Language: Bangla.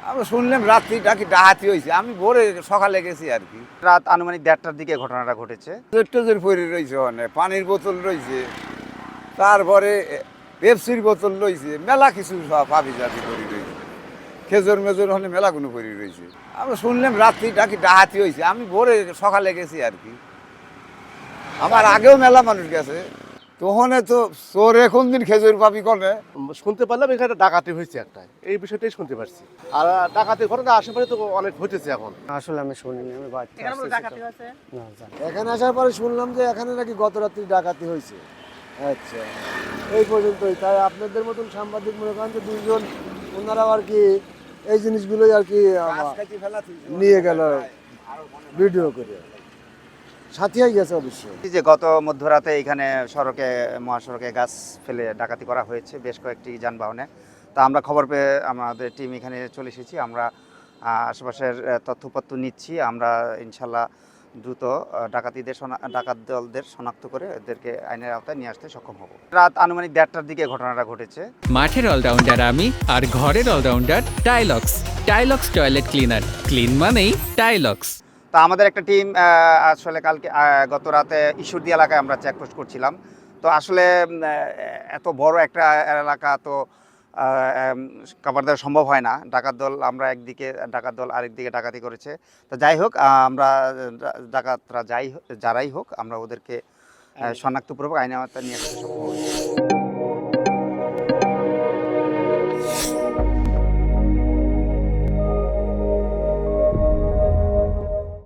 আমরা শুনলাম রাত্রি নাকি ডাহাতি হয়েছে, আমি ভোরে সকালে গেছি আর কি। রাত আনুমানিক ১:৩০টার দিকে ঘটনাটা ঘটেছে। টেজের পরে রয়েছে, অনেক পানির বোতল রয়েছে, তারপরে পেপসির বোতল রয়েছে, মেলা কিছু সব পাবি জাতি করে রয়েছে, খেজুর মেজর হলে মেলাগুলো করে রয়েছে। আমরা শুনলাম রাত্রি নাকি ডাহাতি হয়েছে, আমি ভোরে সকালে গেছি আর কি। আমার আগেও মেলা মানুষ গেছে, তখন তো চোর এখন দিন খেজুর পাবি কনে। শুনতে পারলাম এখানে ডাকাতি হয়েছে একটা, এই বিষয়টাই শুনতে পারছি। আর ডাকাতির ঘটনা আশেপাশে তো অনেক ঘটেছে এখন। আসলে আমি শুনিনি, আমি বাচ্চা আসতেছি তো। না, জানি না। এখানে আসার পরে শুনলাম যে এখানে নাকি গত রাত্রি ডাকাতি হয়েছে। আচ্ছা, এই পর্যন্তই। তাই আপনাদের মতন সাংবাদিক মনে করেন যে দুইজন, ওনারাও আর কি এই জিনিসগুলোই আর কি নিয়ে গেল ভিডিও করে, সাথী হয়ে গেছে অবশ্যই। এই যে গত মধ্যরাতে এখানে মহাসড়কে গাছ ফেলে ডাকাতি করা হয়েছে বেশ কয়েকটি যানবাহনে। তা আমরা খবর পেয়ে আমাদের টিম এখানে চলে এসেছি। আমরা আশেপাশের তথ্যপত্র নিচ্ছি। আমরা ইনশাল্লাহ দ্রুত ডাকাত দলদের শনাক্ত করে এদেরকে আইনের আওতায় নিয়ে আসতে সক্ষম হব। রাত আনুমানিক ১:৩০টার দিকে ঘটনাটা ঘটেছে। মাঠের অলরাউন্ডার আমি, আর ঘরের all rounder Tylox. Tylox toilet cleaner, clean মানেই টাইলক্স। তা আমাদের একটা টিম আসলে কালকে গত রাতে ঈশ্বরদী এলাকায় আমরা চেকপোস্ট করছিলাম। তো আসলে এত বড় একটা এলাকা তো কভার দেওয়া সম্ভব হয় না। আমরা একদিকে, ডাকাত দল আরেকদিকে ডাকাতি করেছে। তো যাই হোক, আমরা ডাকাতরা যারাই হোক, আমরা ওদেরকে শনাক্তপূর্বক আইনের আওতায় নিয়ে আসতে সক্ষম হয়েছি।